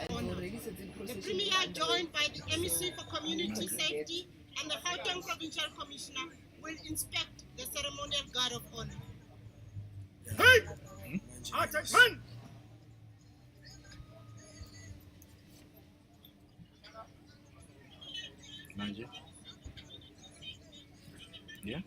honor. The Premier, joined by the MEC for Community Safety and the Gauteng Provincial Commissioner, will inspect the ceremonial guard of honor. Hey! Attention! Manje? Yeah?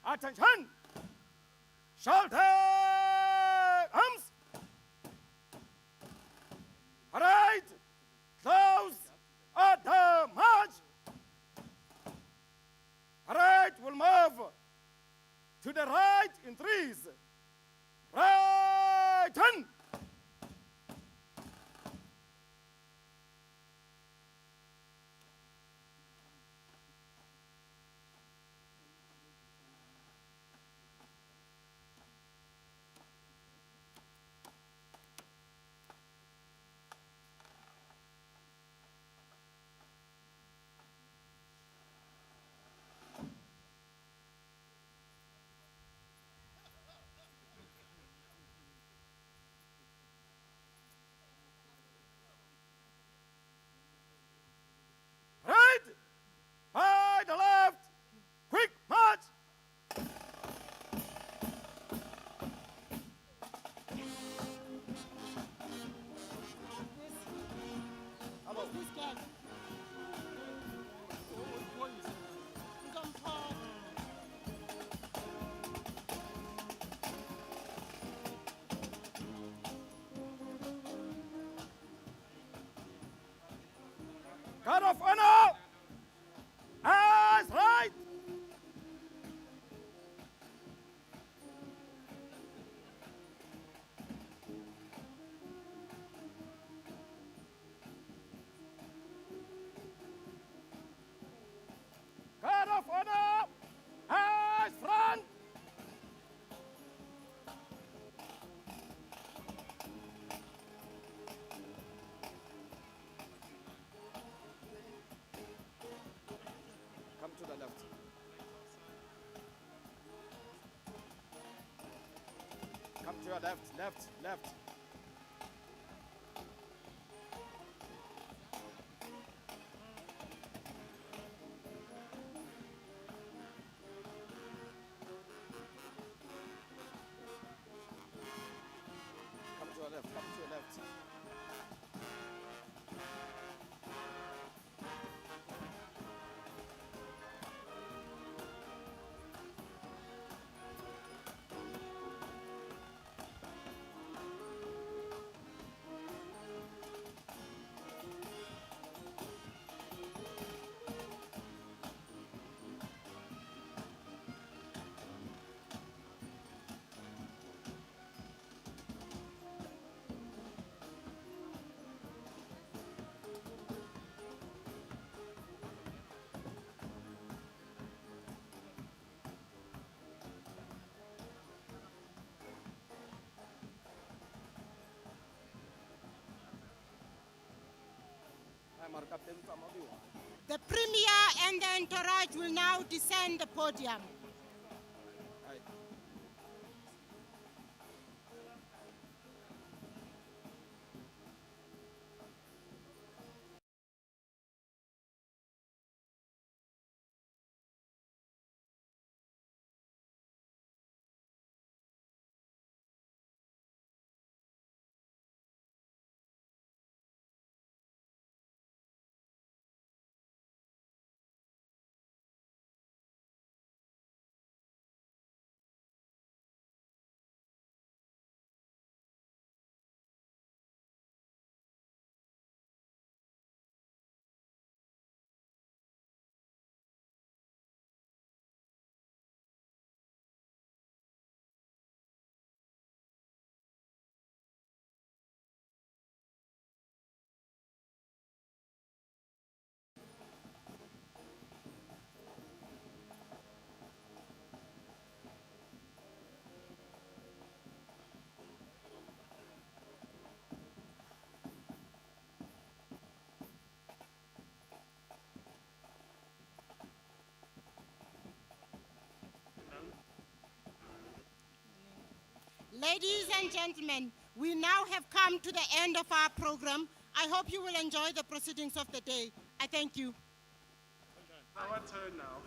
Attention! Shoulder arms! All right, close at the march. All right, we'll move Guard of honor. Eyes right. Guard of honor. Eyes front. Come to the left. Come to your left, left. Come to your left. The Premier and the entourage will now descend the podium. Ladies and gentlemen, we now have come to the end of our program. I hope you will enjoy the proceedings of the day. I thank you. Our turn now.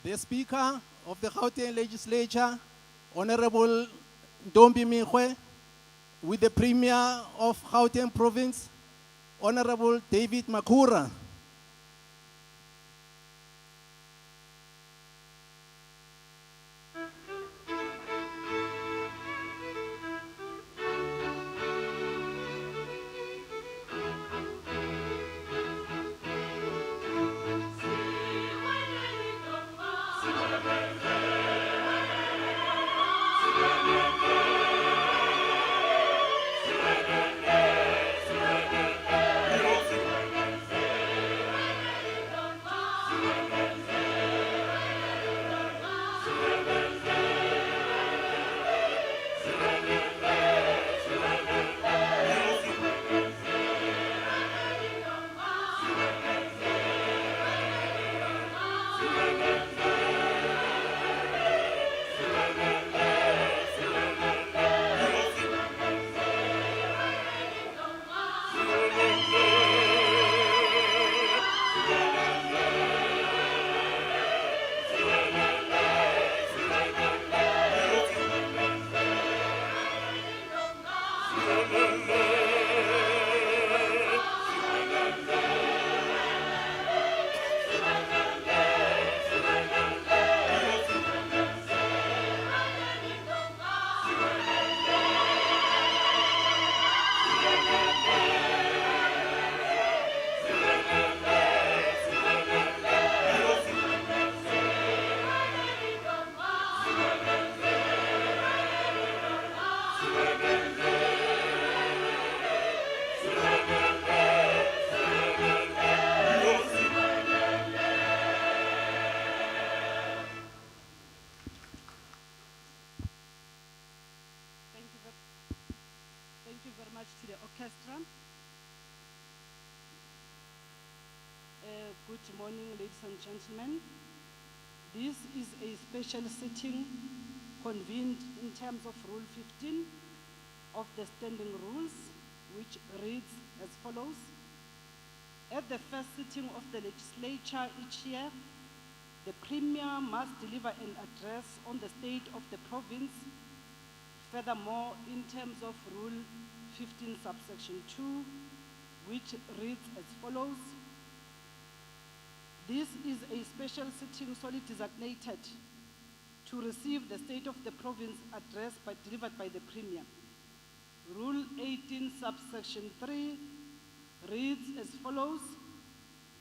the Speaker of the Gauteng Legislature, Honorable Ntombi Mekgwe, with the Premier of Gauteng Province, Honorable David Makhura. Thank you very much to the orchestra. Good morning, ladies and gentlemen. This is a special sitting convened in terms of Rule 15 of the Standing Rules, which reads as follows. At the first sitting of the legislature each year, the Premier must deliver an address on the state of the province. Furthermore, in terms of Rule 15 subsection 2, which reads as follows. This is a special sitting solely designated to receive the state of the province address delivered by the Premier. Rule 18 subsection 3 reads as follows.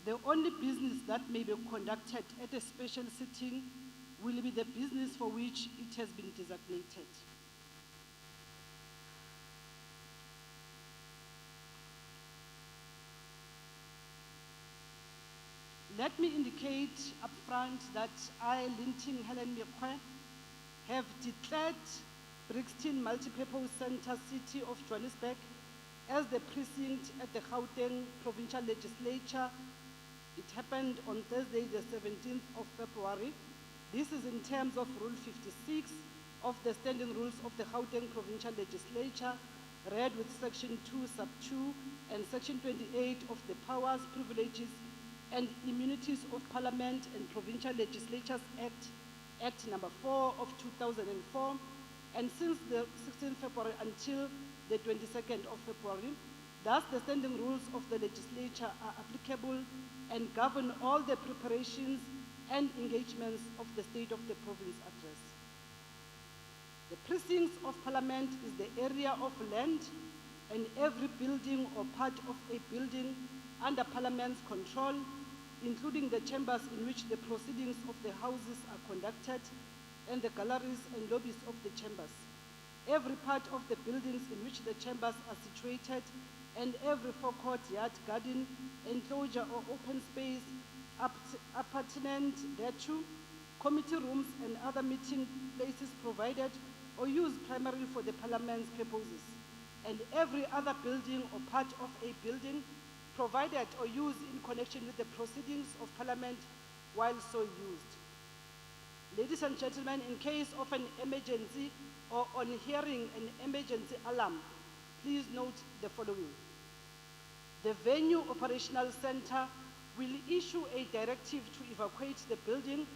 The only business that may be conducted at a special sitting will be the business for which it has been designated. Let me indicate up front that I, Linting Helen Mekgwe, have declared Brixton Multipurpose Center City of Johannesburg as the precinct at the Gauteng Provincial Legislature. It happened on Thursday, the 17th of February. This is in terms of Rule 56 of the Standing Rules of the Gauteng Provincial Legislature, read with Section 2, Sub 2, and Section 28 of the Powers, Privileges, and Immunities of Parliament and Provincial Legislatures Act number 4 of 2004, and since the 16th February until the 22nd of February, thus the standing rules of the legislature are applicable and govern all the preparations and engagements of the State of the Province address. The precincts of Parliament is the area of land and every building or part of a building under Parliament's control, including the chambers in which the proceedings of the houses are conducted and the galleries and lobbies of the chambers. Every part of the buildings in which the chambers are situated and every forecourt, yard, garden, enclosure or open space appertinent thereto, committee rooms and other meeting places provided or used primarily for the Parliament's purposes, and every other building or part of a building provided or used in connection with the proceedings of Parliament while so used. Ladies and gentlemen, in case of an emergency or on hearing an emergency alarm, please note the following. The Venue Operational Center will issue a directive to evacuate the building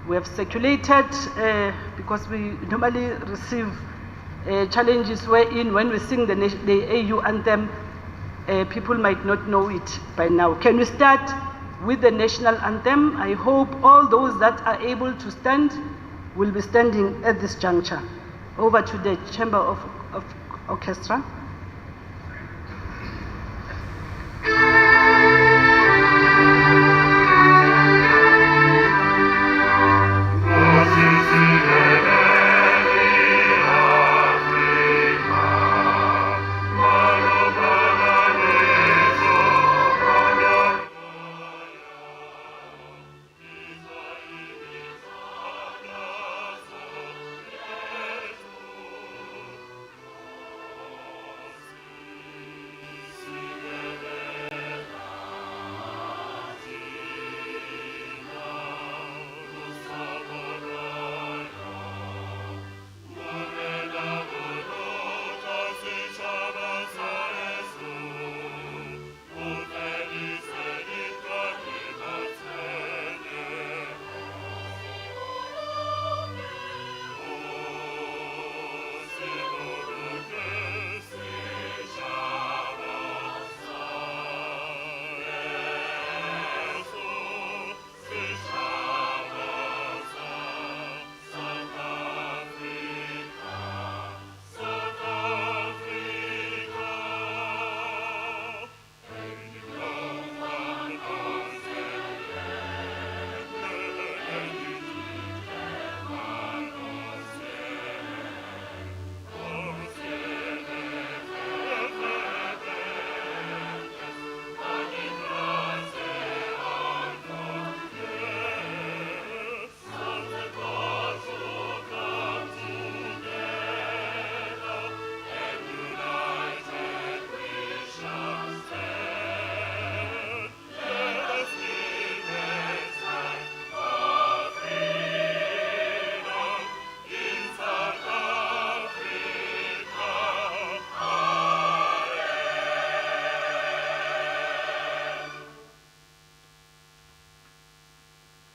We have circulated because we normally receive challenges wherein when we sing the AU anthem, people might not know it by now. Can we start with the national anthem? I hope all those that are able to stand will be standing at this juncture. Over to the Chamber of Orchestra.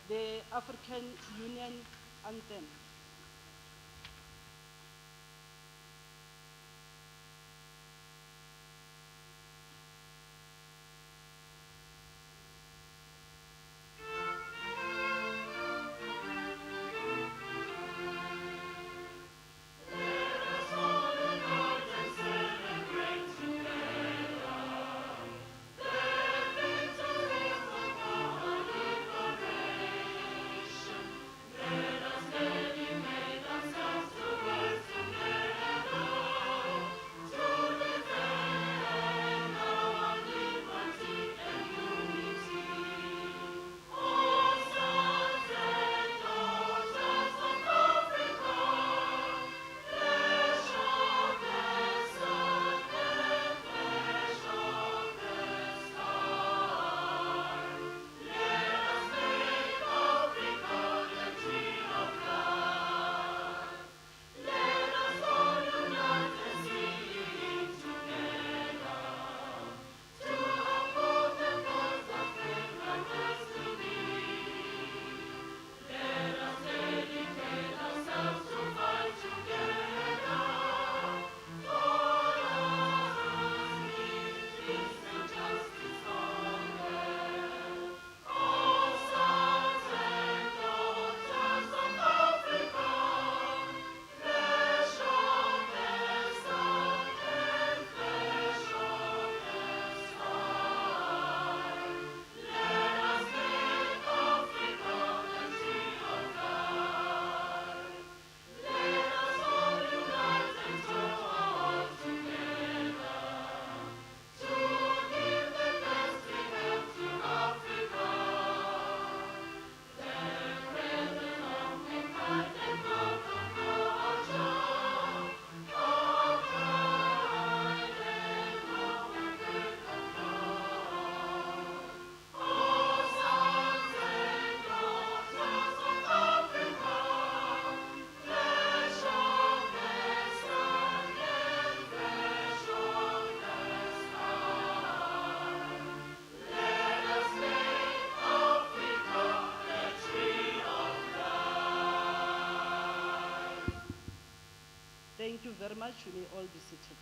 The African Union Anthem. Let us very much. You may all be seated.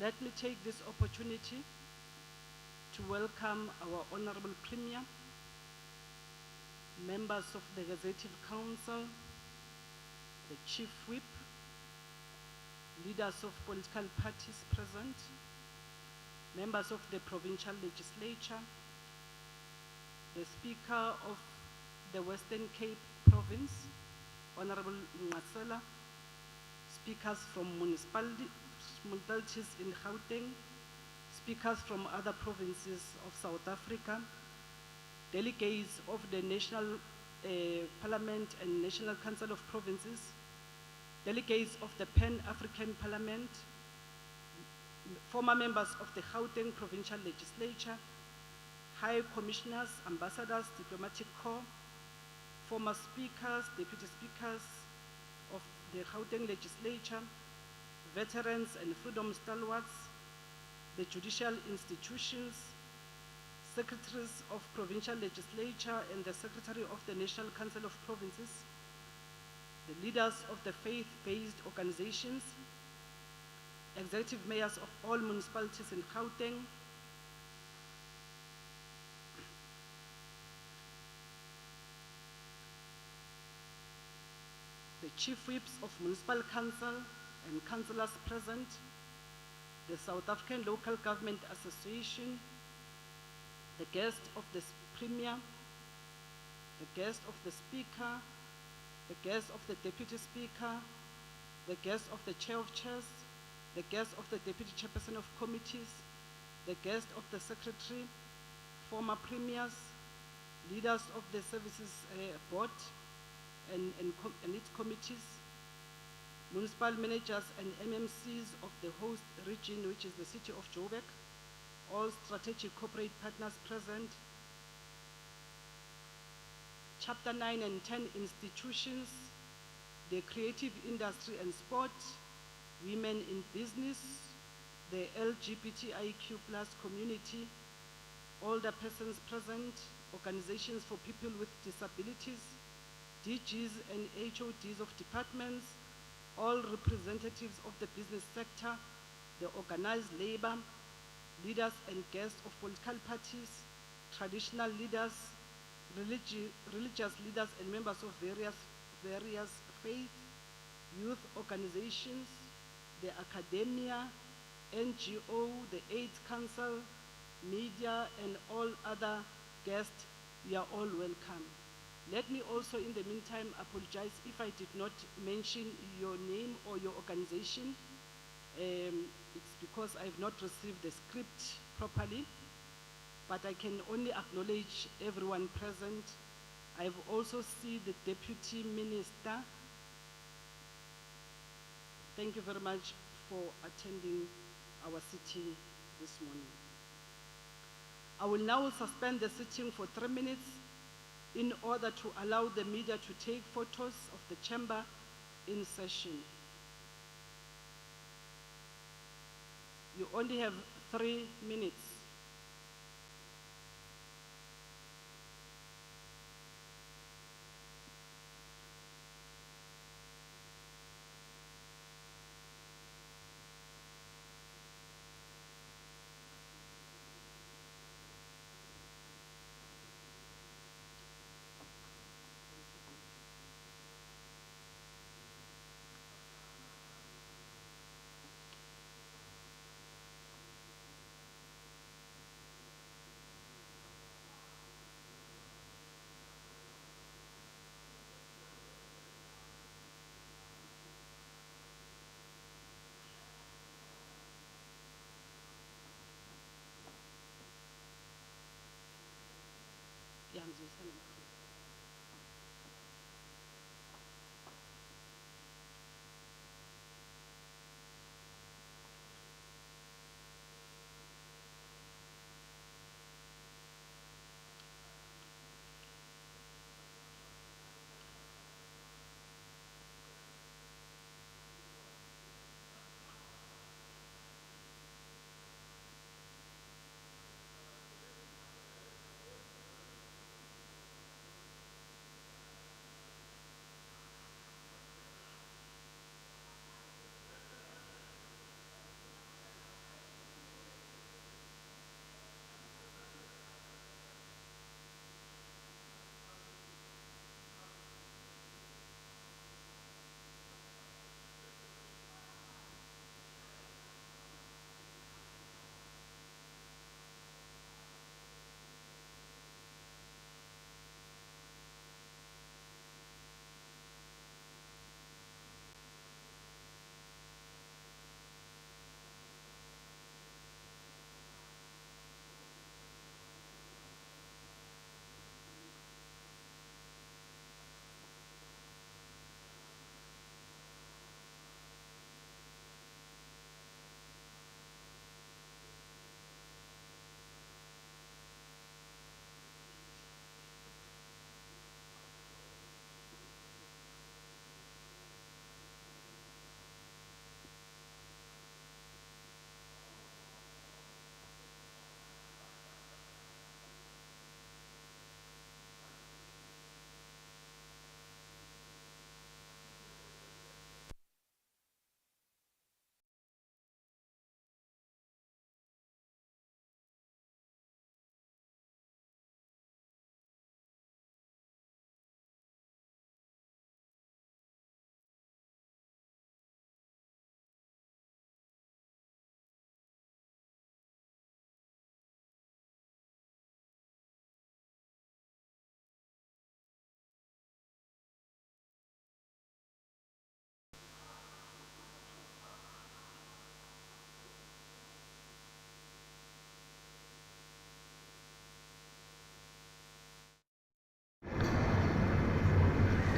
Let me take this opportunity to welcome our Honorable Premier, members of the Executive Council, the Chief Whip, leaders of political parties present, members of the Provincial Legislature, the Speaker of the Western Cape Province, Honorable Ngasela, speakers from municipalities in Gauteng, speakers from other provinces of South Africa, delegates of the National Parliament and National Council of Provinces, delegates of the Pan-African Parliament, former members of the Gauteng Provincial Legislature, High Commissioners, Ambassadors, Diplomatic Corps, former speakers, deputy speakers of the Gauteng Legislature, veterans and freedom stalwarts, the judicial institutions, secretaries of provincial legislature and the secretary of the National Council of Provinces, the leaders of the faith-based organizations, executive mayors of all municipalities in Gauteng, the chief whips of municipal council and councillors present, the South African Local Government Association, the guest of the Premier, the guest of the Speaker, the guest of the Deputy Speaker, the guest of the Chair of Chairs, the guest of the Deputy Chairperson of Committees, the guest of the Secretary, former Premiers, leaders of the Services Board and its committees, municipal managers and MMCs of the host region, which is the city of Joburg, all strategic corporate partners present, Chapter 9 and 10 institutions, the creative industry and sport, women in business, the LGBTIQ+ community, older persons present, organizations for people with disabilities, DGs and HODs of departments, all representatives of the business sector, the organized labor, leaders and guests of political parties, traditional leaders, religious leaders and members of various faiths, youth organizations, the academia, NGO, the AIDS Council, media and all other guests, you are all welcome. Let me also in the meantime apologize if I did not mention your name or your organization. It's because I have not received the script properly, but I can only acknowledge everyone present. I've also seen the Deputy Minister. Thank you very much for attending our sitting this morning. I will now suspend the sitting for 3 minutes in order to allow the media to take photos of the chamber in session. You only have 3 minutes.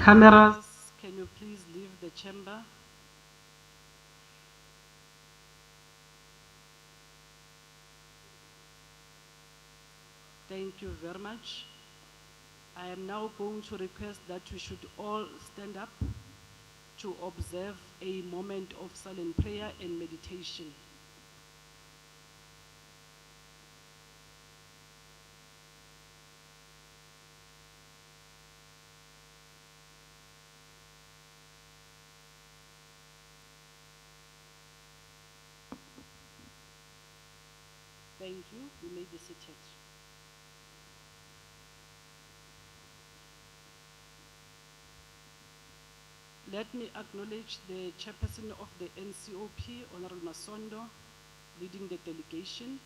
Cameras, can you please leave the chamber? Thank you very much. I am now going to request that we should all stand up to observe a moment of silent prayer and meditation. Thank you. You may be seated. Let me acknowledge the chairperson of the NCOP, Honorable Masondo, leading the delegation.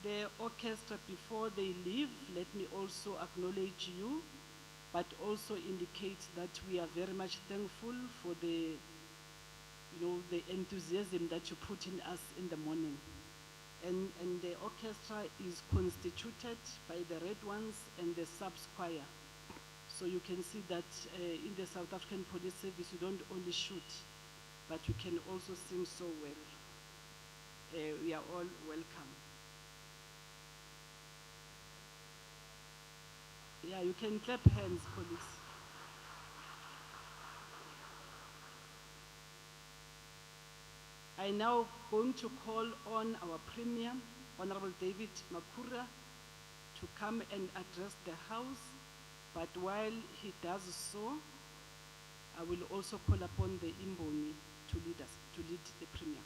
The orchestra, before they leave, let me also acknowledge you, but also indicate that we are very much thankful for the, the enthusiasm that you put in us in the morning. And the orchestra is constituted by the red ones and the subs choir. So you can see that in the South African Police Service, you don't only shoot, but you can also sing so well. We are all welcome. Yeah, you can clap hands, colleagues. I now going to call on our Premier, Honorable David Makhura, to come and address the House. But while he does so, I will also call upon the Imboni to lead the Premier.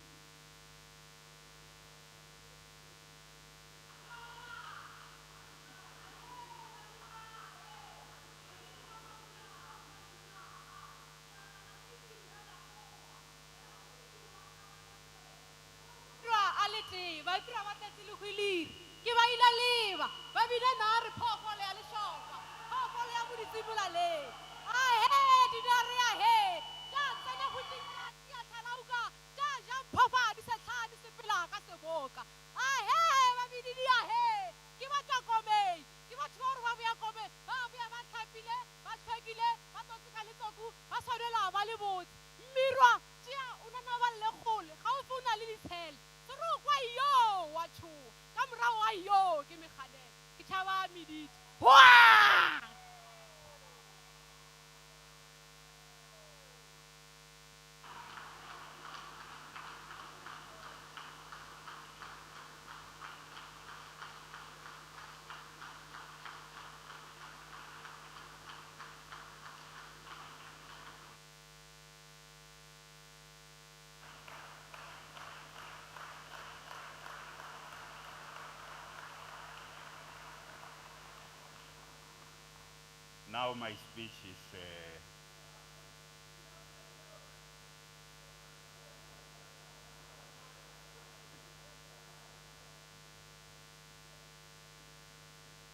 Now my speech is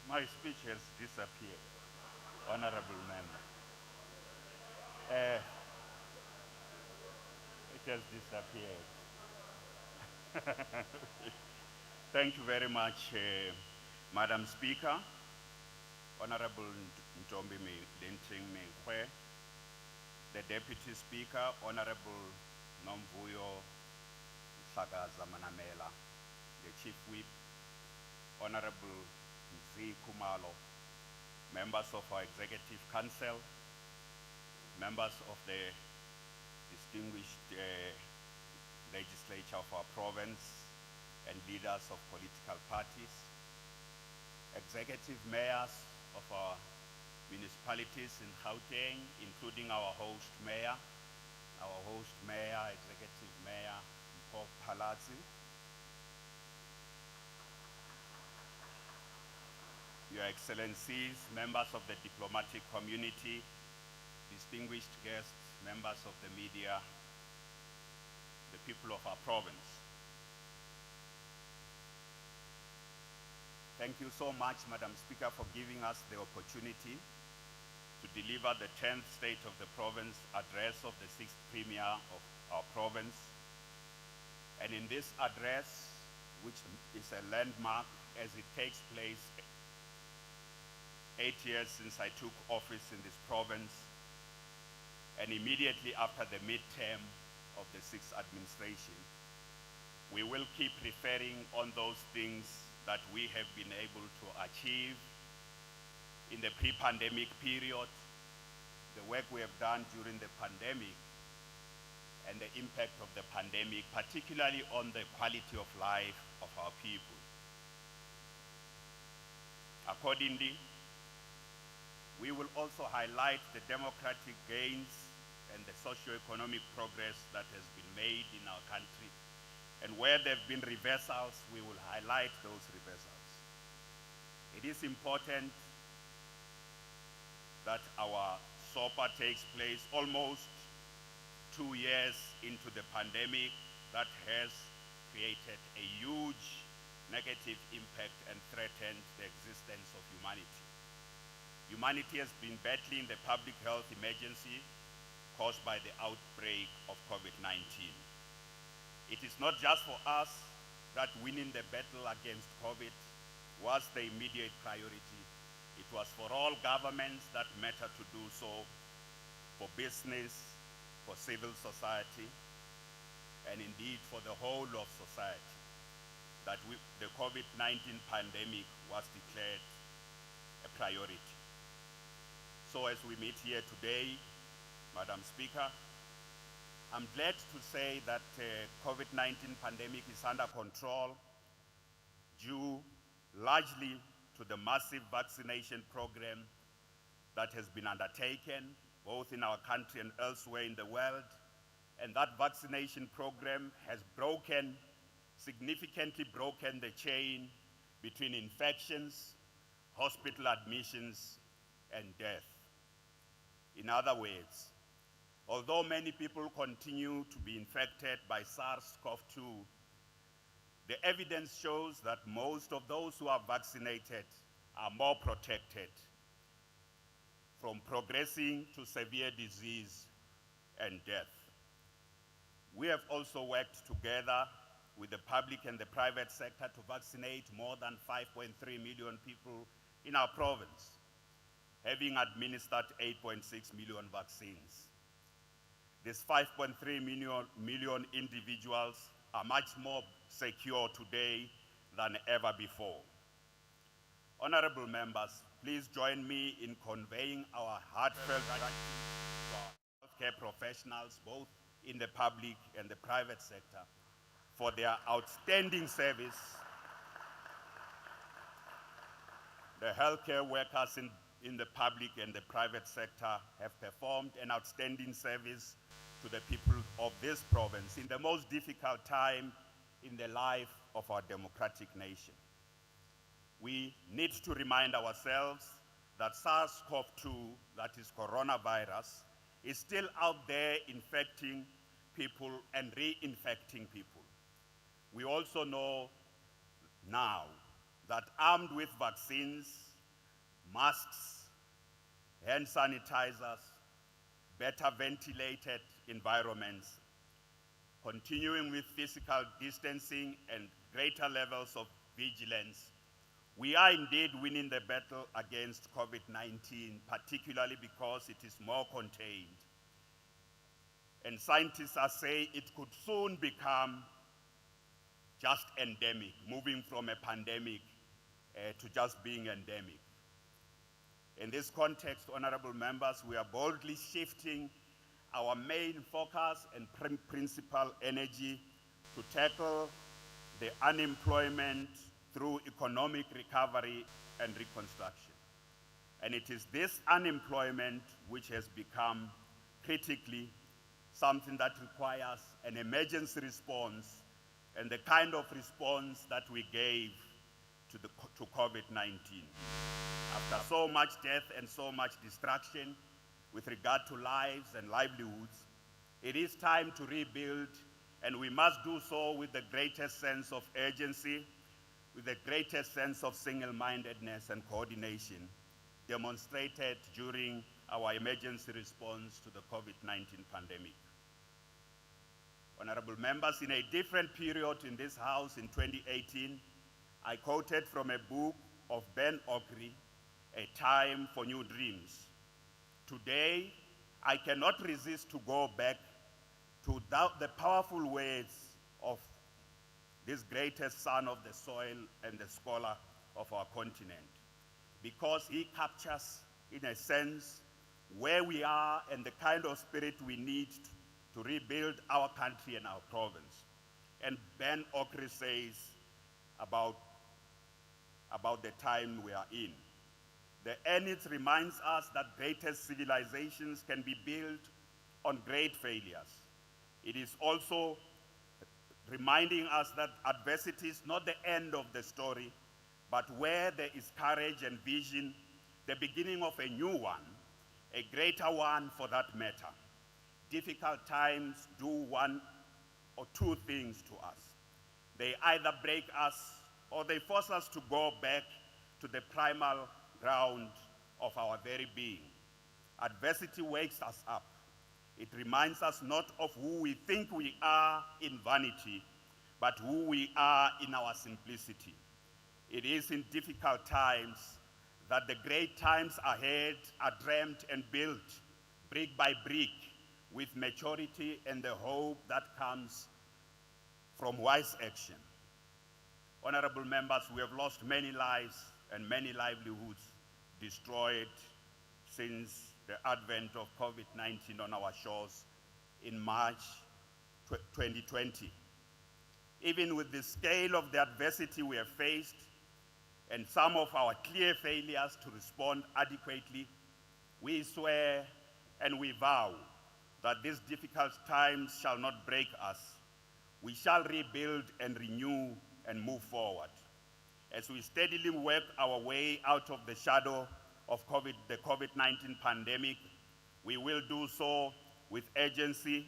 my speech has disappeared, honorable member. It has disappeared. Thank you very much, Madam Speaker, Honorable Ntombi Mekgwe, the Deputy Speaker, Honorable Nomvuyo Manamela, the Chief Whip, Honorable Nzi Kumalo, members of our Executive Council, members of the distinguished legislature of our province, and leaders of political parties, executive mayors of our municipalities in Gauteng, including our host mayor, executive mayor, Palazzi, Your Excellencies, members of the diplomatic community, distinguished guests, members of the media, the people of our province. Thank you so much, Madam Speaker, for giving us the opportunity to deliver the 10th State of the Province address of the 6th Premier of our province. And in this address, which is a landmark as it takes place 8 years since I took office in this province, and immediately after the midterm of the sixth administration, we will keep referring on those things that we have been able to achieve in the pre-pandemic period, the work we have done during the pandemic, and the impact of the pandemic, particularly on the quality of life of our people. Accordingly, we will also highlight the democratic gains and the socio-economic progress that has been made in our country. And where there have been reversals, we will highlight those reversals. It is important that our SOPA takes place almost 2 years into the pandemic that has created a huge negative impact and threatened the existence of humanity. Humanity has been battling the public health emergency caused by the outbreak of COVID-19. It is not just for us that winning the battle against COVID was the immediate priority. It was for all governments that matter to do so, for business, for civil society, and indeed for the whole of society, that the COVID-19 pandemic was declared a priority. So as we meet here today, Madam Speaker, I'm glad to say that COVID-19 pandemic is under control due largely to the massive vaccination program that has been undertaken both in our country and elsewhere in the world. And that vaccination program has significantly broken the chain between infections, hospital admissions, and death. In other words, although many people continue to be infected by SARS-CoV-2, the evidence shows that most of those who are vaccinated are more protected from progressing to severe disease and death. We have also worked together with the public and the private sector to vaccinate more than 5.3 million people in our province, having administered 8.6 million vaccines. These 5.3 million individuals are much more secure today than ever before. Honorable members, please join me in conveying our heartfelt gratitude to our healthcare professionals, both in the public and the private sector, for their outstanding service. The healthcare workers in the public and the private sector have performed an outstanding service to the people of this province in the most difficult time in the life of our democratic nation. We need to remind ourselves that SARS-CoV-2, that is coronavirus, is still out there infecting people and reinfecting people. We also know now that armed with vaccines, masks, hand sanitizers, better ventilated environments, continuing with physical distancing and greater levels of vigilance, we are indeed winning the battle against COVID-19, particularly because it is more contained. And scientists are saying it could soon become just endemic, moving from a pandemic to just being endemic. In this context, honorable members, we are boldly shifting our main focus and principal energy to tackle the unemployment through economic recovery and reconstruction. And it is this unemployment which has become critically something that requires an emergency response, and the kind of response that we gave to COVID-19. After so much death and so much destruction with regard to lives and livelihoods, it is time to rebuild, and we must do so with the greatest sense of urgency, with the greatest sense of single-mindedness and coordination demonstrated during our emergency response to the COVID-19 pandemic. Honorable members, in a different period in this House in 2018, I quoted from a book of Ben Okri a time for new dreams. Today, I cannot resist to go back to the powerful words of this greatest son of the soil and the scholar of our continent, because he captures, in a sense, where we are and the kind of spirit we need to rebuild our country and our province. And Ben Okri says about the time we are in. The Enid reminds us that greatest civilizations can be built on great failures. It is also reminding us that adversity is not the end of the story, but where there is courage and vision, the beginning of a new one, a greater one for that matter. Difficult times do one or two things to us. They either break us or they force us to go back to the primal ground of our very being. Adversity wakes us up. It reminds us not of who we think we are in vanity, but who we are in our simplicity. It is in difficult times that the great times ahead are dreamt and built brick by brick with maturity and the hope that comes from wise action. Honorable members, we have lost many lives and many livelihoods destroyed since the advent of COVID-19 on our shores in March 2020. Even with the scale of the adversity we have faced and some of our clear failures to respond adequately, we swear and we vow that these difficult times shall not break us. We shall rebuild and renew and move forward. As we steadily work our way out of the shadow of the COVID-19 pandemic, we will do so with urgency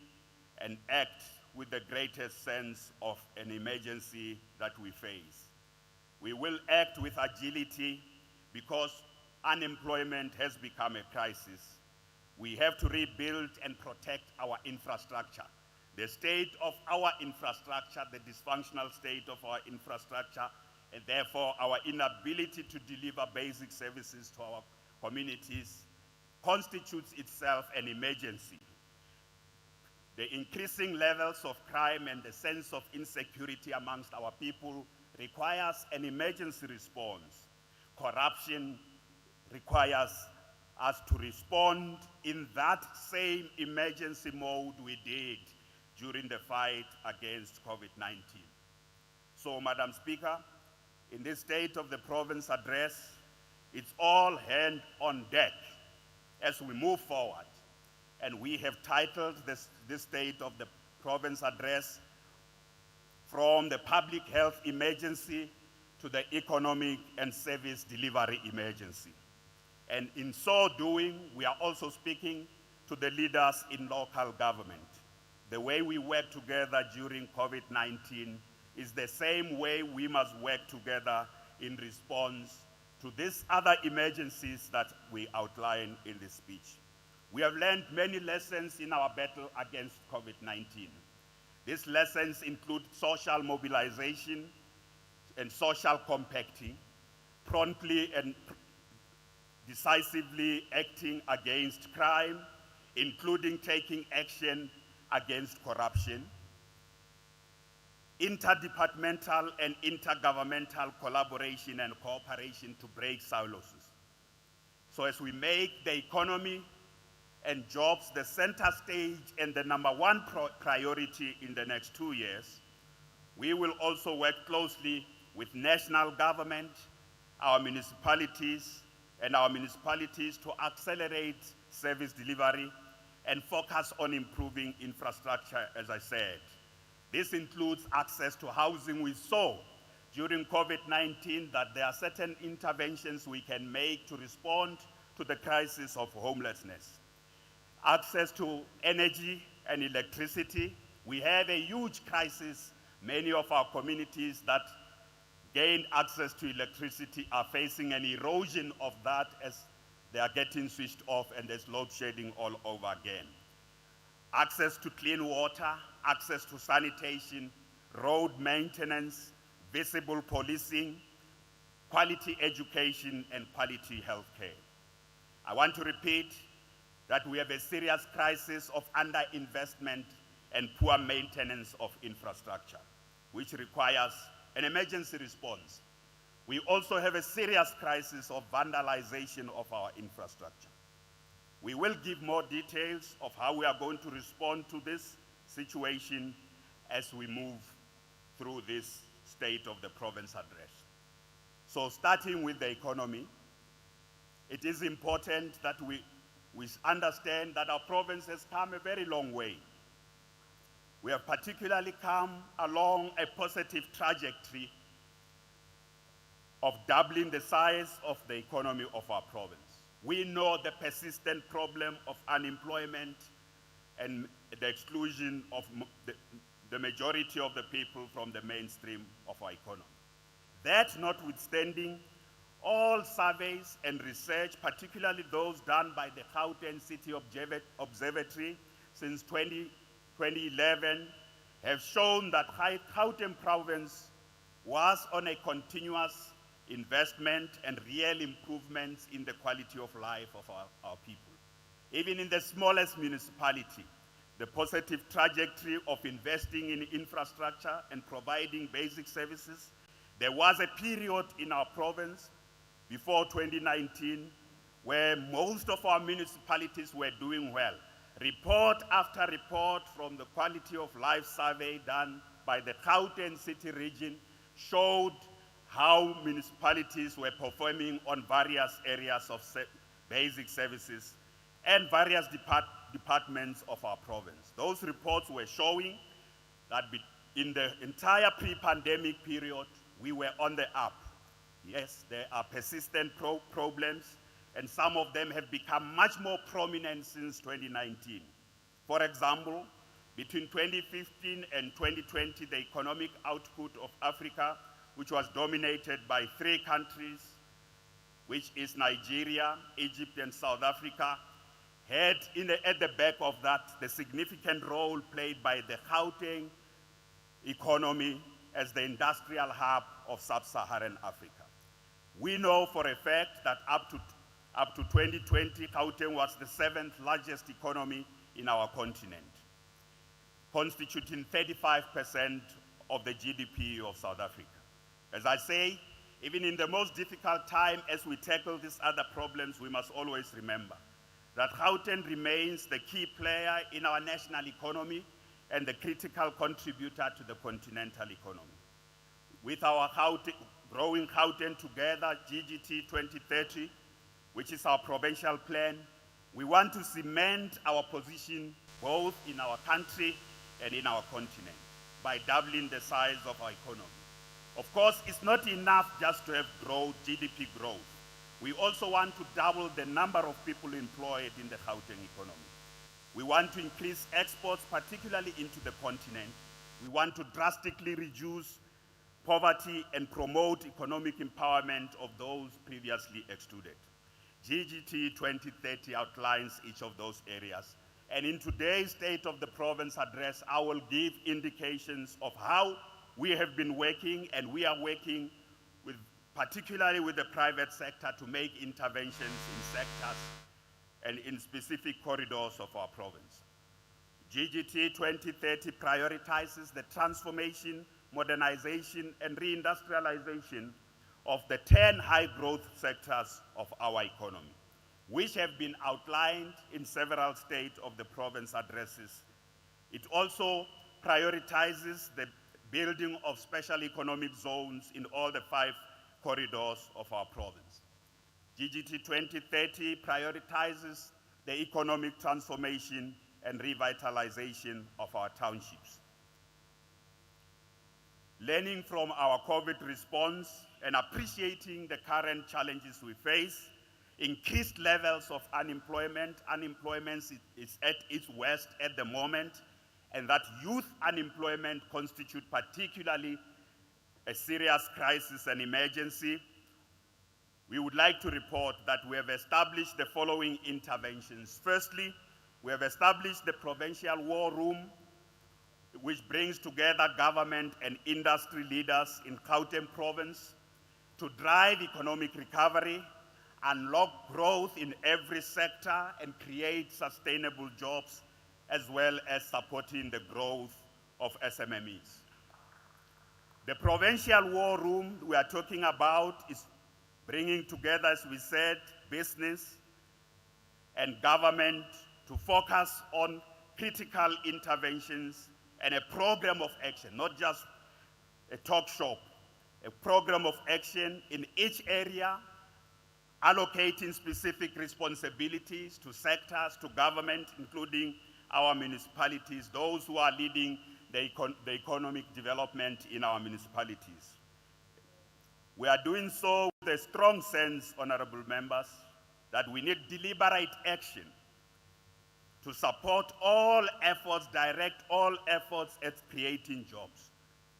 and act with the greatest sense of an emergency that we face. We will act with agility because unemployment has become a crisis. We have to rebuild and protect our infrastructure. The state of our infrastructure, the dysfunctional state of our infrastructure, and therefore our inability to deliver basic services to our communities constitutes itself an emergency. The increasing levels of crime and the sense of insecurity amongst our people requires an emergency response. Corruption requires us to respond in that same emergency mode we did during the fight against COVID-19. So, Madam Speaker, in this State of the Province address, it's all hand on deck as we move forward. And we have titled this State of the Province address from the public health emergency to the economic and service delivery emergency. And in so doing, we are also speaking to the leaders in local government. The way we work together during COVID-19 is the same way we must work together in response to these other emergencies that we outline in this speech. We have learned many lessons in our battle against COVID-19. These lessons include social mobilization and social compacting, promptly and decisively acting against crime, including taking action against corruption, interdepartmental and intergovernmental collaboration and cooperation to break silos. So as we make the economy and jobs the center stage and the #1 priority in the next 2 years, we will also work closely with national government, our municipalities to accelerate service delivery and focus on improving infrastructure, as I said. This includes access to housing. We saw during COVID-19 that there are certain interventions we can make to respond to the crisis of homelessness. Access to energy and electricity. We have a huge crisis. Many of our communities that gained access to electricity are facing an erosion of that as they are getting switched off and there's load shedding all over again. Access to clean water, access to sanitation, road maintenance, visible policing, quality education, and quality healthcare. I want to repeat that we have a serious crisis of underinvestment and poor maintenance of infrastructure, which requires an emergency response. We also have a serious crisis of vandalization of our infrastructure. We will give more details of how we are going to respond to this situation as we move through this State of the Province address. So starting with the economy, it is important that we understand that our province has come a very long way. We have particularly come along a positive trajectory of doubling the size of the economy of our province. We know the persistent problem of unemployment and the exclusion of the majority of the people from the mainstream of our economy. That notwithstanding, all surveys and research, particularly those done by the Gauteng City Observatory since 2011, have shown that Gauteng province was on a continuous investment and real improvements in the quality of life of our people. Even in the smallest municipality, the positive trajectory of investing in infrastructure and providing basic services, there was a period in our province before 2019 where most of our municipalities were doing well. Report after report from the Quality of Life survey done by the Gauteng City region showed how municipalities were performing on various areas of basic services and various departments of our province. Those reports were showing that in the entire pre-pandemic period, we were on the up. Yes, there are persistent problems, and some of them have become much more prominent since 2019. For example, between 2015 and 2020, the economic output of Africa, which was dominated by 3 countries, which is Nigeria, Egypt, and South Africa, had at the back of that the significant role played by the Gauteng economy as the industrial hub of sub-Saharan Africa. We know for a fact that up to 2020, Gauteng was the 7th largest economy in our continent, constituting 35% of the GDP of South Africa. As I say, even in the most difficult time as we tackle these other problems, we must always remember that Gauteng remains the key player in our national economy and the critical contributor to the continental economy. With our Growing Gauteng Together, GGT 2030, which is our provincial plan, we want to cement our position both in our country and in our continent by doubling the size of our economy. Of course, it's not enough just to have GDP growth. We also want to double the number of people employed in the Gauteng economy. We want to increase exports, particularly into the continent. We want to drastically reduce poverty and promote economic empowerment of those previously excluded. GGT 2030 outlines each of those areas. And in today's State of the Province address, I will give indications of how we have been working, and we are working particularly with the private sector to make interventions in sectors and in specific corridors of our province. GGT 2030 prioritizes the transformation, modernization, and reindustrialization of the 10 high-growth sectors of our economy, which have been outlined in several State of the Province addresses. It also prioritizes the building of special economic zones in all the 5 corridors of our province. GGT 2030 prioritizes the economic transformation and revitalization of our townships. Learning from our COVID response and appreciating the current challenges we face, increased levels of unemployment is at its worst at the moment, and that youth unemployment constitutes particularly a serious crisis and emergency. We would like to report that we have established the following interventions. Firstly, we have established the Provincial War Room, which brings together government and industry leaders in Gauteng Province to drive economic recovery, unlock growth in every sector, and create sustainable jobs, as well as supporting the growth of SMMEs. The provincial war room we are talking about is bringing together, as we said, business and government to focus on critical interventions and a program of action, not just a talk shop, a program of action in each area, allocating specific responsibilities to sectors, to government, including our municipalities, those who are leading the economic development in our municipalities. We are doing so with a strong sense, honorable members, that we need deliberate action to support all efforts, direct all efforts at creating jobs,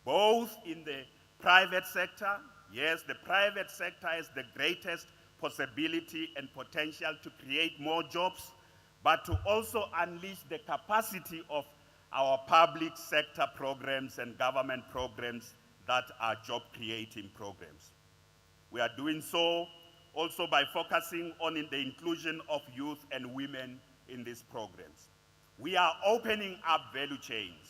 both in the private sector. Yes, the private sector has the greatest possibility and potential to create more jobs, but to also unleash the capacity of our public sector programs and government programs that are job-creating programs. We are doing so also by focusing on the inclusion of youth and women in these programs. We are opening up value chains.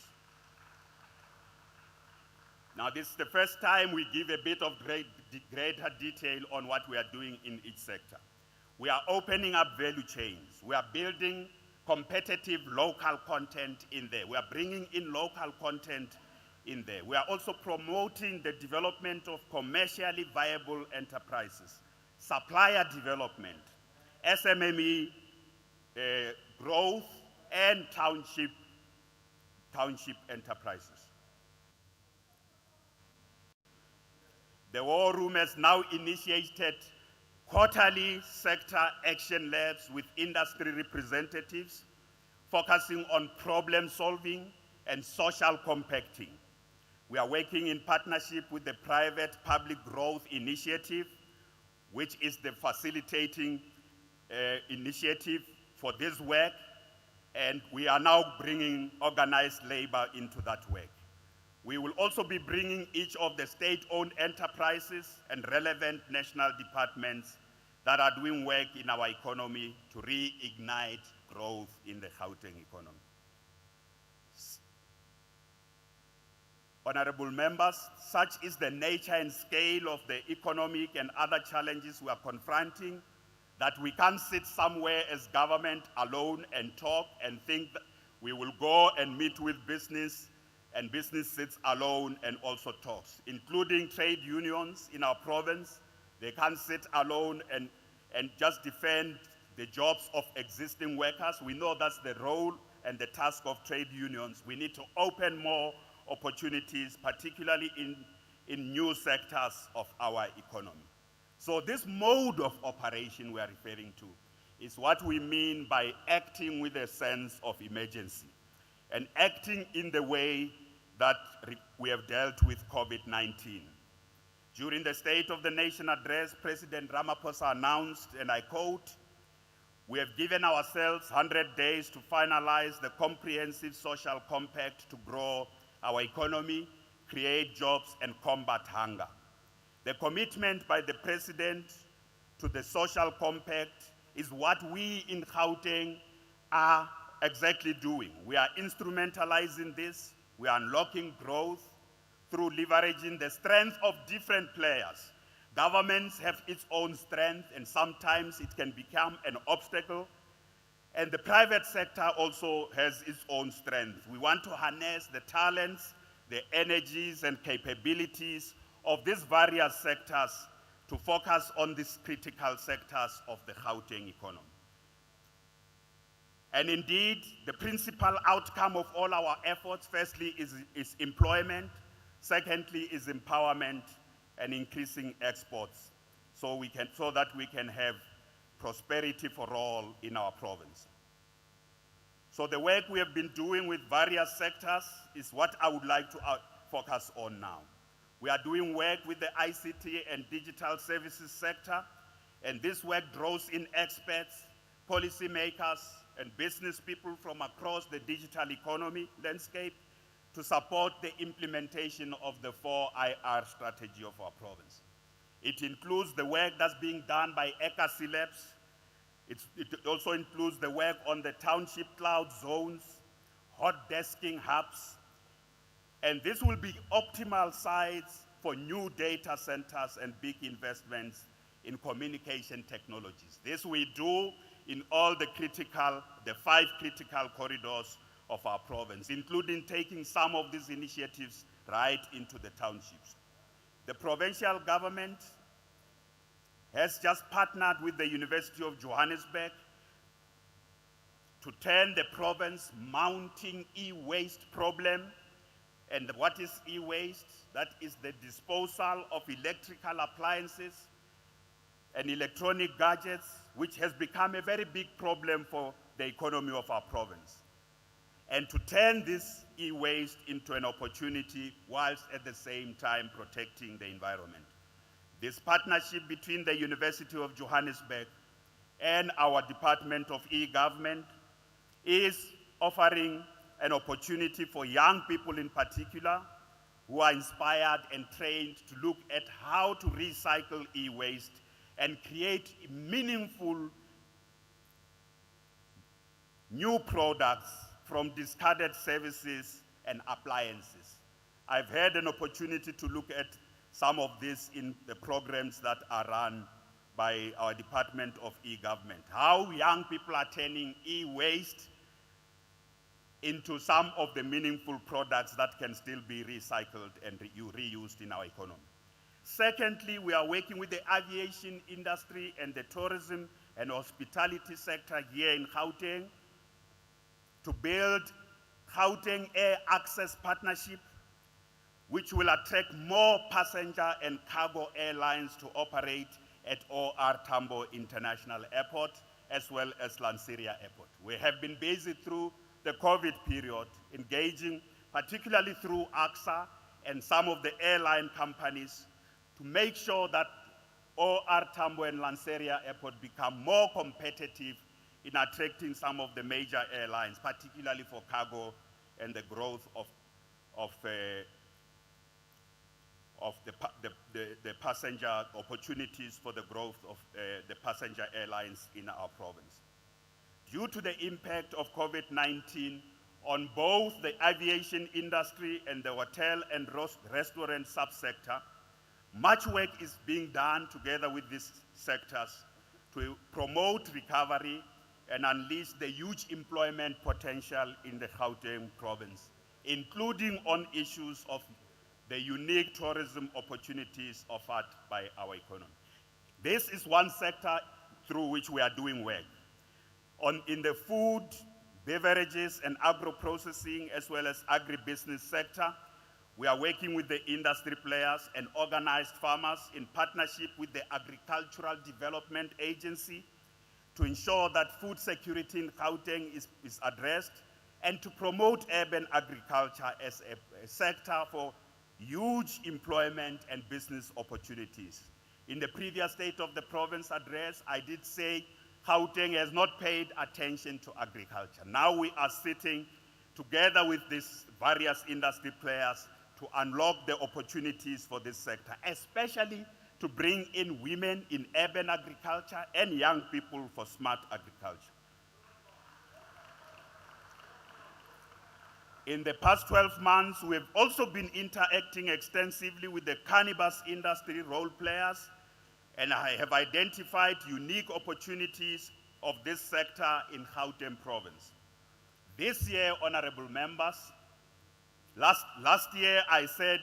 Now, this is the first time we give a bit of greater detail on what we are doing in each sector. We are opening up value chains. We are building competitive local content in there. We are bringing in local content in there. We are also promoting the development of commercially viable enterprises, supplier development, SMME growth, and township enterprises. The War Room has now initiated quarterly sector action labs with industry representatives, focusing on problem solving and social compacting. We are working in partnership with the Private Public Growth Initiative, which is the facilitating initiative for this work, and we are now bringing organized labor into that work. We will also be bringing each of the state-owned enterprises and relevant national departments that are doing work in our economy to reignite growth in the Gauteng economy. Honorable members, such is the nature and scale of the economic and other challenges we are confronting that we can't sit somewhere as government alone and talk and think that we will go and meet with business and business sits alone and also talks, including trade unions in our province. They can't sit alone and just defend the jobs of existing workers. We know that's the role and the task of trade unions. We need to open more opportunities, particularly in new sectors of our economy. So this mode of operation we are referring to is what we mean by acting with a sense of emergency and acting in the way that we have dealt with COVID-19. During the State of the Nation address, President Ramaphosa announced, and I quote, "We have given ourselves 100 days to finalize the comprehensive social compact to grow our economy, create jobs, and combat hunger." The commitment by the President to the social compact is what we in Gauteng are exactly doing. We are instrumentalizing this. We are unlocking growth through leveraging the strength of different players. Governments have its own strength, and sometimes it can become an obstacle. And the private sector also has its own strength. We want to harness the talents, the energies, and capabilities of these various sectors to focus on these critical sectors of the Gauteng economy. And indeed, the principal outcome of all our efforts, firstly, is employment. Secondly, is empowerment and increasing exports so that we can have prosperity for all in our province. So the work we have been doing with various sectors is what I would like to focus on now. We are doing work with the ICT and digital services sector, and this work draws in experts, policymakers, and business people from across the digital economy landscape to support the implementation of the 4IR strategy of our province. It includes the work that's being done by ECAC Labs. It also includes the work on the township cloud zones, hot desking hubs, and this will be optimal sites for new data centers and big investments in communication technologies. This we do in all the 5 critical corridors of our province, including taking some of these initiatives right into the townships. The provincial government has just partnered with the University of Johannesburg to turn the province mounting e-waste problem. And what is e-waste? That is the disposal of electrical appliances and electronic gadgets, which has become a very big problem for the economy of our province. And to turn this e-waste into an opportunity whilst at the same time protecting the environment. This partnership between the University of Johannesburg and our Department of E-Government is offering an opportunity for young people in particular who are inspired and trained to look at how to recycle e-waste and create meaningful new products from discarded services and appliances. I've had an opportunity to look at some of this in the programs that are run by our Department of E-Government. How young people are turning e-waste into some of the meaningful products that can still be recycled and reused in our economy. Secondly, we are working with the aviation industry and the tourism and hospitality sector here in Gauteng to build Gauteng Air Access Partnership, which will attract more passenger and cargo airlines to operate at OR Tambo International Airport, as well as Lanseria Airport. We have been busy through the COVID period, engaging particularly through AXA and some of the airline companies to make sure that OR Tambo and Lanseria Airport become more competitive in attracting some of the major airlines, particularly for cargo and the growth of the passenger opportunities for the growth of the passenger airlines in our province. Due to the impact of COVID-19 on both the aviation industry and the hotel and restaurant subsector, much work is being done together with these sectors to promote recovery and unleash the huge employment potential in the Gauteng province, including on issues of the unique tourism opportunities offered by our economy. This is one sector through which we are doing work. In the food, beverages, and agro-processing, as well as agribusiness sector, we are working with the industry players and organized farmers in partnership with the Agricultural Development Agency to ensure that food security in Gauteng is addressed and to promote urban agriculture as a sector for huge employment and business opportunities. In the previous State of the Province address, I did say Gauteng has not paid attention to agriculture. Now we are sitting together with these various industry players to unlock the opportunities for this sector, especially to bring in women in urban agriculture and young people for smart agriculture. In the past 12 months, we've also been interacting extensively with the cannabis industry role players, and I have identified unique opportunities of this sector in Gauteng province. This year, honorable members, last year I said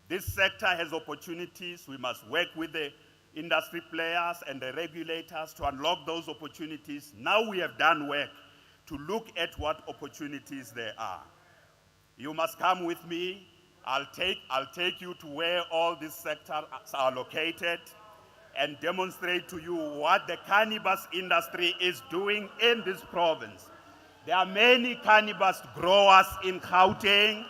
this sector has opportunities. We must work with the industry players and the regulators to unlock those opportunities. Now we have done work to look at what opportunities there are. You must come with me. I'll take you to where all these sectors are located and demonstrate to you what the cannabis industry is doing in this province. There are many cannabis growers in Gauteng.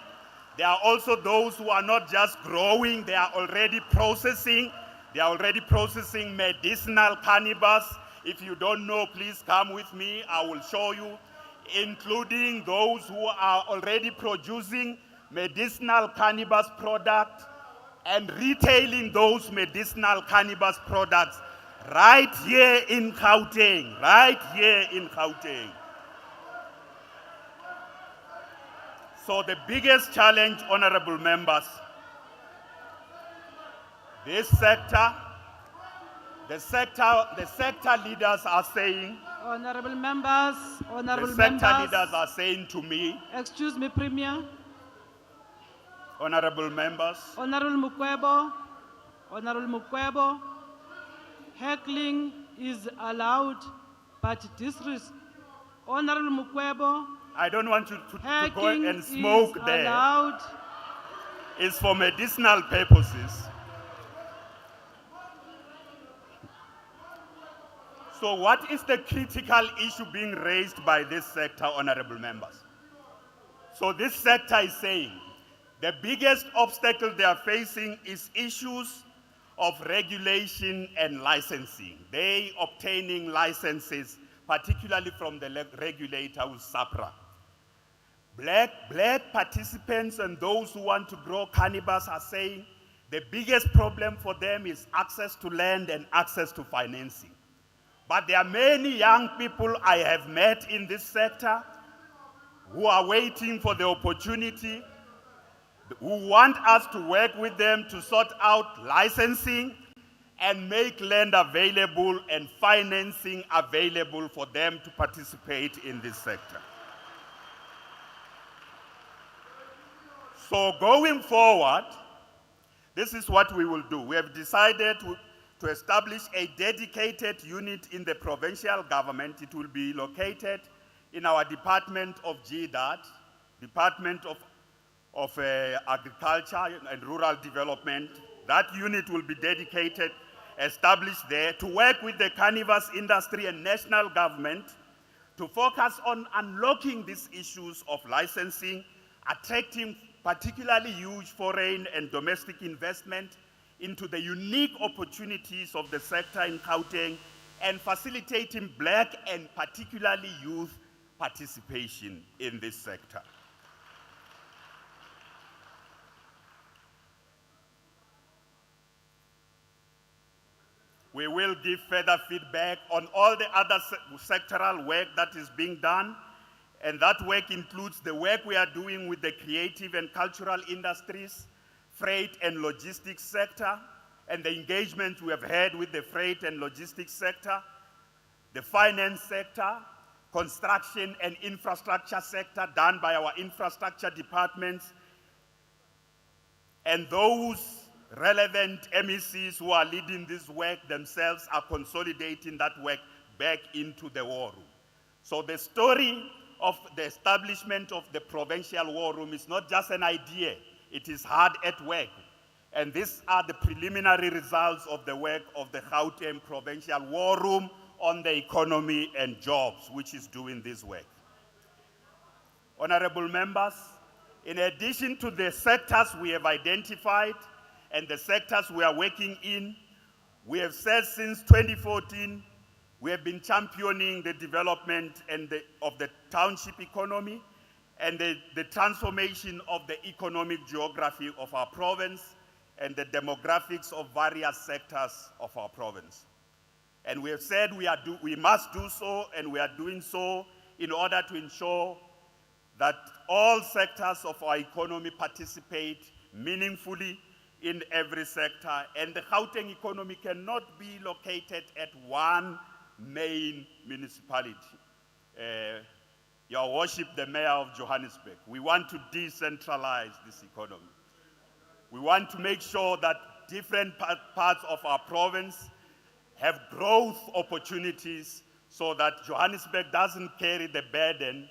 There are also those who are not just growing, they are already processing. They are already processing medicinal cannabis. If you don't know, please come with me. I will show you, including those who are already producing medicinal cannabis product and retailing those medicinal cannabis products right here in Gauteng, right here in Gauteng. So the biggest challenge, honorable members, this sector, the sector leaders are saying, Honorable members, honorable the sector members. leaders are saying to me, Excuse me, Premier. honorable members, Honorable Mekgwe, Honorable Mekgwe, heckling is allowed, but Honorable Mekgwe, I don't want you to go hacking and smoke is there. allowed. It's for medicinal purposes. So what is the critical issue being raised by this sector, honorable members? So this sector is saying the biggest obstacle they are facing is issues of regulation and licensing. They obtaining licenses, particularly from the regulator who's SAPRA. Black participants and those who want to grow cannabis are saying the biggest problem for them is access to land and access to financing. But there are many young people I have met in this sector who are waiting for the opportunity, who want us to work with them to sort out licensing and make land available and financing available for them to participate in this sector. So going forward, this is what we will do. We have decided to establish a dedicated unit in the provincial government. It will be located in our Department of GDAT, Department of Agriculture and Rural Development. That unit will be dedicated, established there to work with the cannabis industry and national government to focus on unlocking these issues of licensing, attracting particularly huge foreign and domestic investment into the unique opportunities of the sector in Gauteng and facilitating black and particularly youth participation in this sector. We will give further feedback on all the other sectoral work that is being done, and that work includes the work we are doing with the creative and cultural industries, freight and logistics sector, and the engagement we have had with the freight and logistics sector, the finance sector, construction and infrastructure sector done by our infrastructure departments, and those relevant MECs who are leading this work themselves are consolidating that work back into the war room. So the story of the establishment of the provincial war room is not just an idea, it is hard at work. And these are the preliminary results of the work of the Gauteng Provincial War Room on the economy and jobs, which is doing this work. Honorable members, in addition to the sectors we have identified and the sectors we are working in, we have said since 2014, we have been championing the development of the township economy and the transformation of the economic geography of our province and the demographics of various sectors of our province. And we have said we must do so, and we are doing so in order to ensure that all sectors of our economy participate meaningfully in every sector, and the Gauteng economy cannot be located at one main municipality. Your Worship, the Mayor of Johannesburg, we want to decentralize this economy. We want to make sure that different parts of our province have growth opportunities so that Johannesburg doesn't carry the burden,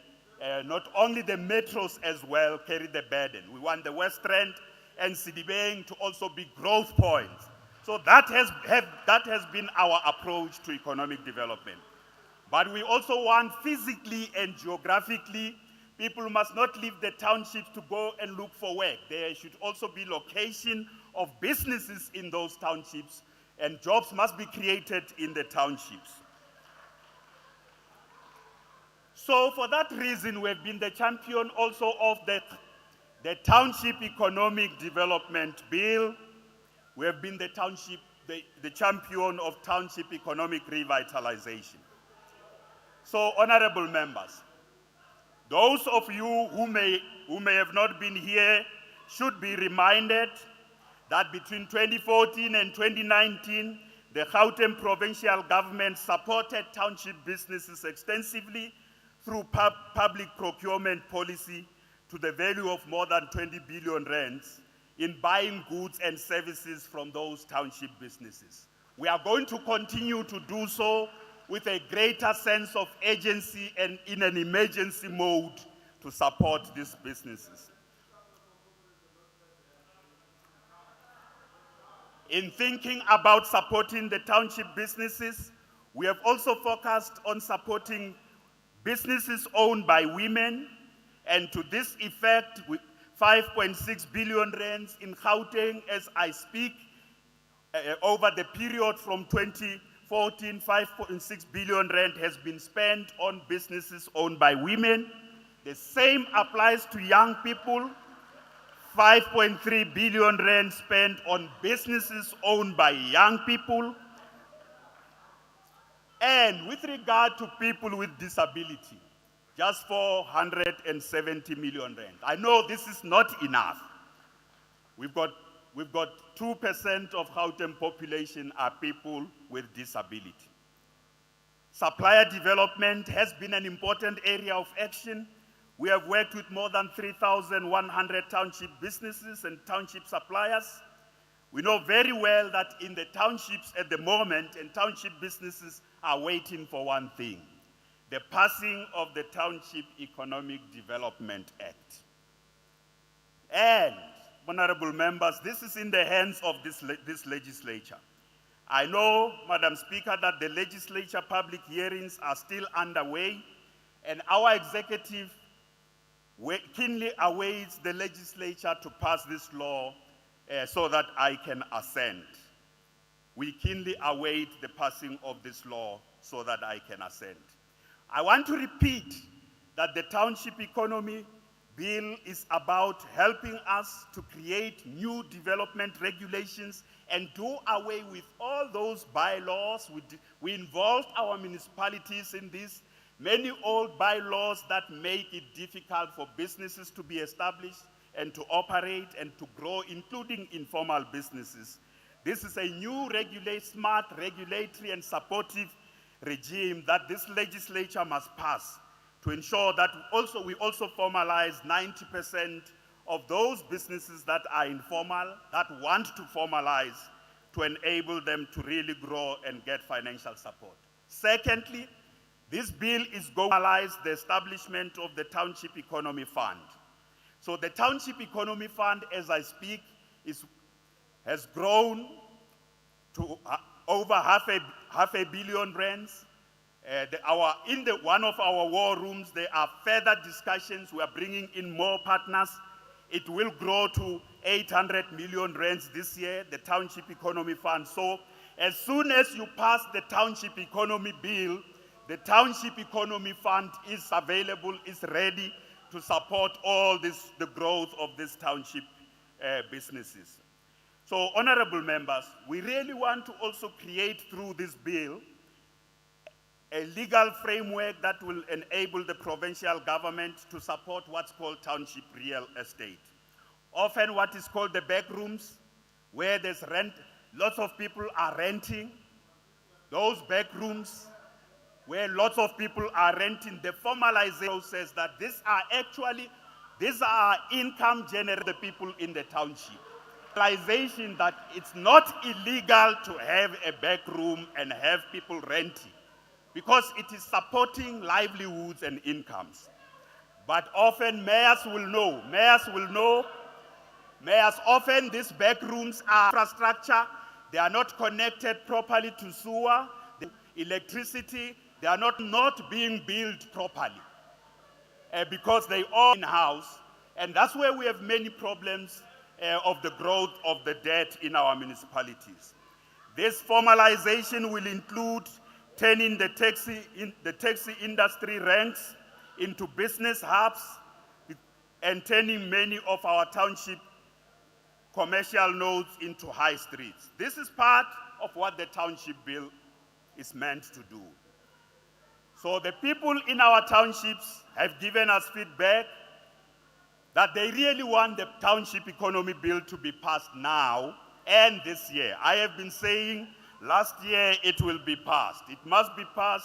not only the metros as well carry the burden. We want the West Rand and Sidibeng to also be growth points. So that has been our approach to economic development. But we also want physically and geographically, people must not leave the townships to go and look for work. There should also be location of businesses in those townships, and jobs must be created in the townships. So for that reason, we've been the champion also of the Township Economic Development Bill we have been the champion of township economic revitalization. So, honorable members, those of you who may have not been here should be reminded that between 2014 and 2019, the Gauteng Provincial Government supported township businesses extensively through public procurement policy to the value of more than 20 billion rands in buying goods and services from those township businesses. We are going to continue to do so with a greater sense of urgency and in an emergency mode to support these businesses. In thinking about supporting the township businesses, we have also focused on supporting businesses owned by women, and to this effect, with 5.6 billion rands in Gauteng as I speak, over the period from 2014, 5.6 billion rand has been spent on businesses owned by women. The same applies to young people. 5.3 billion rand spent on businesses owned by young people. And with regard to people with disability, just 470 million rand. I know this is not enough. We've got 2% of Gauteng population are people with disability. Supplier development has been an important area of action. We have worked with more than 3,100 township businesses and township suppliers. We know very well that in the townships at the moment, and township businesses are waiting for one thing: the passing of the Township Economic Development Act. And, honorable members, this is in the hands of this legislature. I know, Madam Speaker, that the legislature public hearings are still underway, and our executive keenly awaits the legislature to pass this law so that I can assent. We keenly await the passing of this law so that I can assent. I want to repeat that the Township Economy Bill is about helping us to create new development regulations and do away with all those bylaws. We involved our municipalities in this. Many old bylaws that make it difficult for businesses to be established and to operate and to grow, including informal businesses. This is a new smart regulatory and supportive regime that this legislature must pass to ensure that we also formalize 90% of those businesses that are informal, that want to formalize, to enable them to really grow and get financial support. Secondly, this bill is going to formalize the establishment of the Township Economy Fund. So the Township Economy Fund, as I speak, has grown to over half a billion rands. In one of our war rooms, there are further discussions. We are bringing in more partners. It will grow to 800 million rands this year, the Township Economy Fund. So as soon as you pass the Township Economy Bill, the Township Economy Fund is available, is ready to support all this, the growth of these township businesses. So, honorable members, we really want to also create through this bill a legal framework that will enable the provincial government to support what's called township real estate. Often what is called the back rooms, where there's rent, lots of people are renting. Those back rooms where lots of people are renting, the formalization says that these are income generating people in the township. Realization that it's not illegal to have a back room and have people renting, because it is supporting livelihoods and incomes. But often mayors often these back rooms are infrastructure, they are not connected properly to sewer, electricity, they are not being built properly because they are in-house, and that's where we have many problems of the growth of the debt in our municipalities. This formalization will include turning the taxi industry ranks into business hubs and turning many of our township commercial nodes into high streets. This is part of what the township bill is meant to do. So the people in our townships have given us feedback that they really want the township economy bill to be passed now and this year. I have been saying last year it will be passed. It must be passed